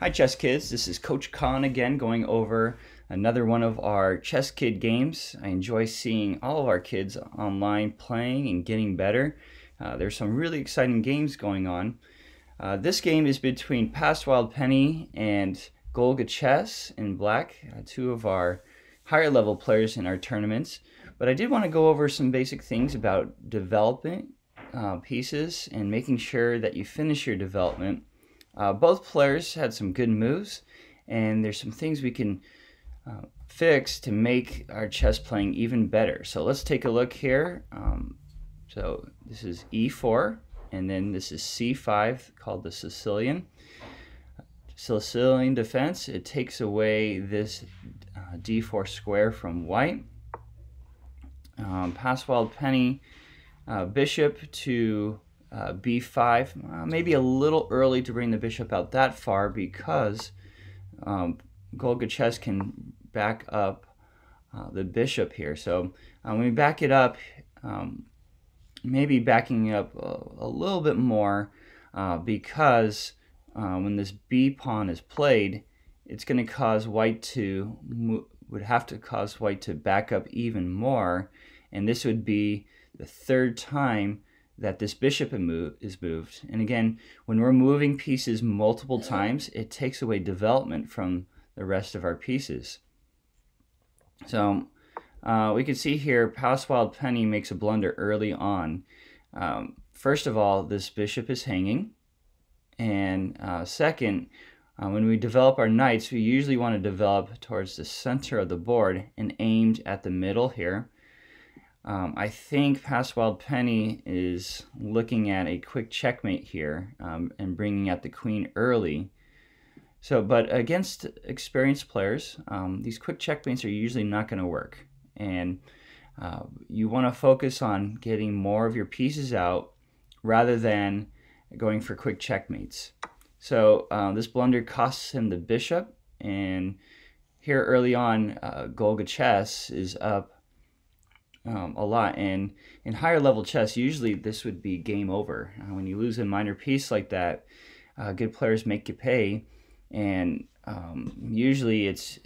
Hi chess kids, this is Coach Khan again going over another one of our Chess Kid games. I enjoy seeing all of our kids online playing and getting better. There's some really exciting games going on. This game is between PastWildPenny and Golgachess in black, two of our higher level players in our tournaments. But I did want to go over some basic things about developing pieces and making sure that you finish your development. Both players had some good moves, and there's some things we can fix to make our chess playing even better. So let's take a look here. So this is E4, and then this is C5, called the Sicilian defense. It takes away this D4 square from white. PastWildPenny, bishop to B5, maybe a little early to bring the bishop out that far because Golgachess can back up the bishop here. So when we back it up, maybe backing up a little bit more because when this B pawn is played, it's going to cause white to would have to cause white to back up even more, and this would be the third time that this bishop is moved. And again, when we're moving pieces multiple times, it takes away development from the rest of our pieces. So we can see here PastWildPenny makes a blunder early on. First of all, this bishop is hanging, and second, when we develop our knights, we usually want to develop towards the center of the board and aimed at the middle here. I think PastWildPenny is looking at a quick checkmate here and bringing out the queen early. So, but against experienced players, these quick checkmates are usually not going to work. And you want to focus on getting more of your pieces out rather than going for quick checkmates. So this blunder costs him the bishop, and here early on, Golgachess is up a lot, and in higher level chess usually this would be game over. When you lose a minor piece like that, good players make you pay, and usually it's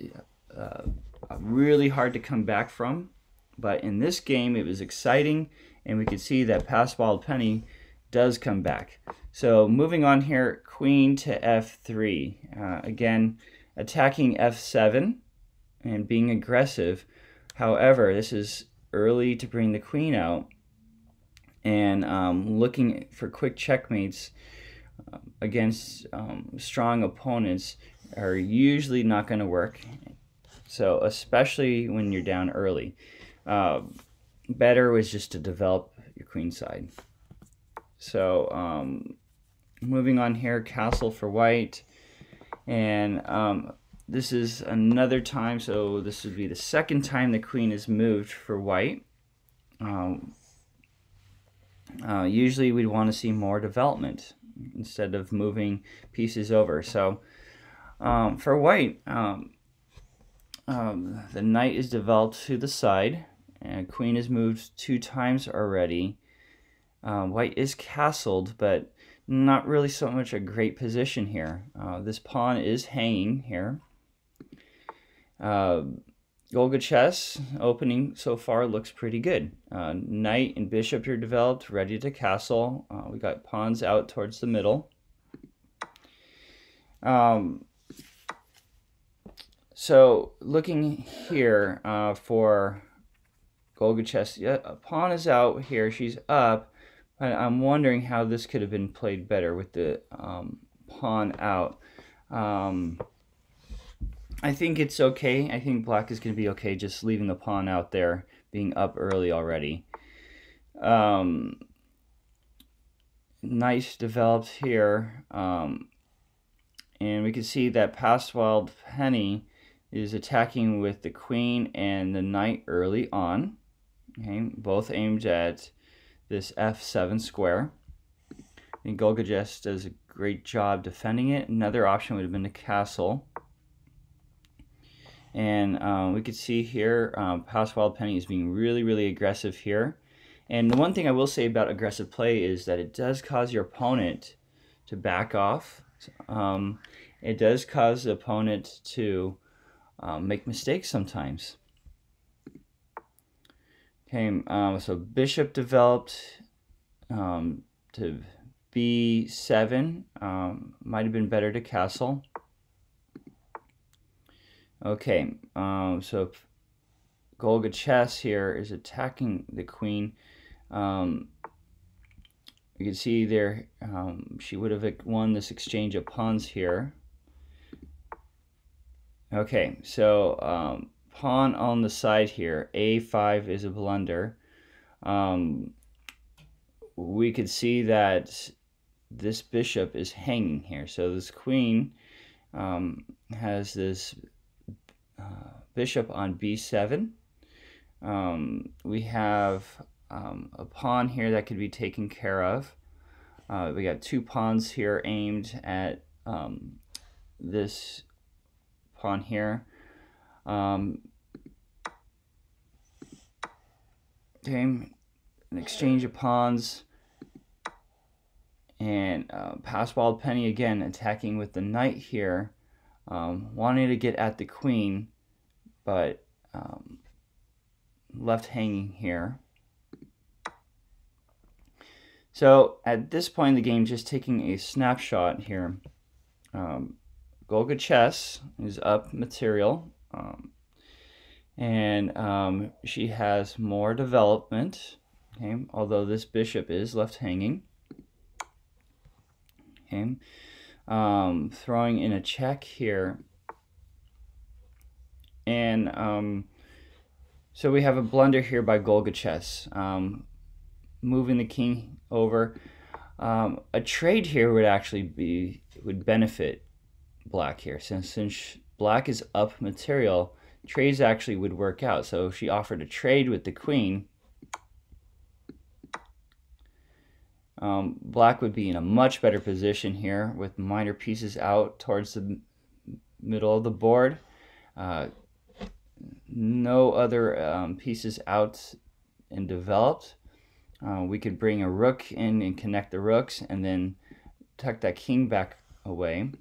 really hard to come back from. But in this game it was exciting, and we could see that PastWildPenny does come back. So moving on here, queen to F3, again attacking F7 and being aggressive. However, this is early to bring the queen out, and looking for quick checkmates against strong opponents are usually not going to work. So especially when you're down early, better was just to develop your queen side. So moving on here, castle for white, and this is another time, so this would be the second time the queen is moved for white. Usually we'd want to see more development instead of moving pieces over. So for white, the knight is developed to the side, and queen is moved 2 times already. White is castled, but not really so much a great position here. This pawn is hanging here. Golgachess opening so far looks pretty good. Knight and bishop are developed, ready to castle. We got pawns out towards the middle. So looking here for Golgachess, yeah, a pawn is out here. She's up. I'm wondering how this could have been played better with the pawn out. I think it's okay. I think black is going to be okay just leaving the pawn out there, being up early already. Nice developed here. And we can see that PastWildPenny is attacking with the queen and the knight early on. Okay, both aimed at this F7 square. And Golgachess does a great job defending it. Another option would have been to castle. And we could see here PastWildPenny is being really aggressive here. And the one thing I will say about aggressive play is that it does cause your opponent to back off. It does cause the opponent to make mistakes sometimes. Okay, so bishop developed to b7. Might have been better to castle. Okay, so Golgachess here is attacking the queen. You can see there she would have won this exchange of pawns here. Okay, so pawn on the side here, a5 is a blunder. We could see that this bishop is hanging here. So this queen has this bishop on b7. We have a pawn here that could be taken care of. We got two pawns here aimed at this pawn here. Okay, an exchange of pawns, and PastWildPenny again attacking with the knight here, wanting to get at the queen, but left hanging here. So at this point in the game, just taking a snapshot here, Golgachess is up material, and she has more development, okay, although this bishop is left hanging. Okay, throwing in a check here, and so we have a blunder here by Golgachess, moving the king over. A trade here would actually benefit black here, since black is up material. Trades actually would work out. So she offered a trade with the queen. Black would be in a much better position here with minor pieces out towards the middle of the board. No other pieces out and developed. We could bring a rook in and connect the rooks and then tuck that king back away.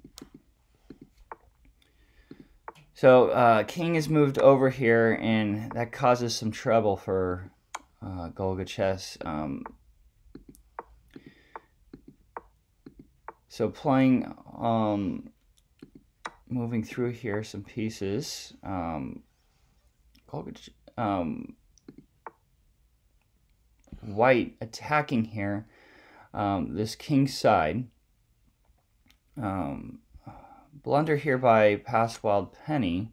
So king is moved over here, and that causes some trouble for Golgachess. So playing, moving through here some pieces. White attacking here, this king side. Blunder here by PastWildPenny.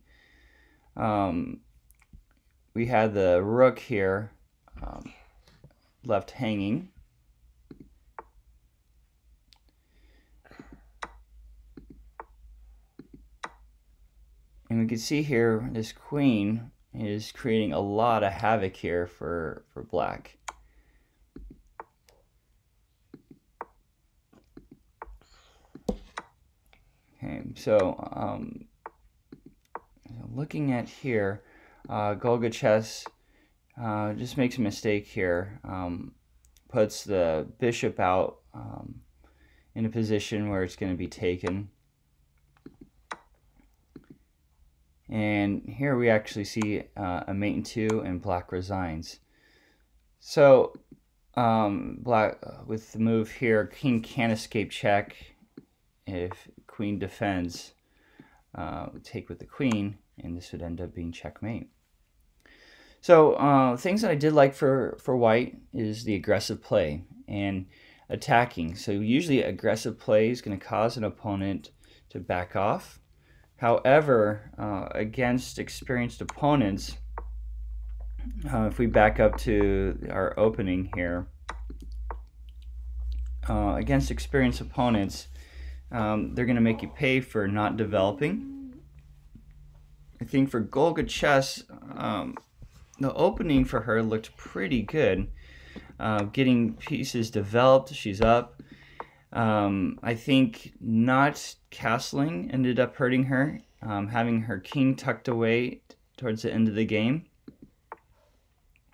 We had the rook here left hanging. And we can see here this queen is creating a lot of havoc here for black. Okay, so looking at here, Golgachess just makes a mistake here, puts the bishop out in a position where it's going to be taken. And here we actually see a mate in two, and black resigns. So black, with the move here, king can't escape check. If queen defends, take with the queen, and this would end up being checkmate. So things that I did like for white is the aggressive play and attacking. So usually aggressive play is going to cause an opponent to back off. However, against experienced opponents, if we back up to our opening here, against experienced opponents, they're going to make you pay for not developing. I think for Golgachess, the opening for her looked pretty good. Getting pieces developed, she's up. I think not castling ended up hurting her, having her king tucked away towards the end of the game.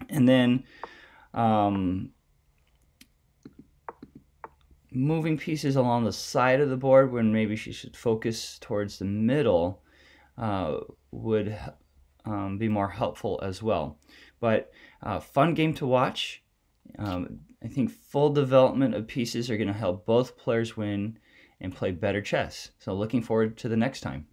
And then moving pieces along the side of the board when maybe she should focus towards the middle would be more helpful as well. But fun game to watch. I think full development of pieces are going to help both players win and play better chess. So looking forward to the next time.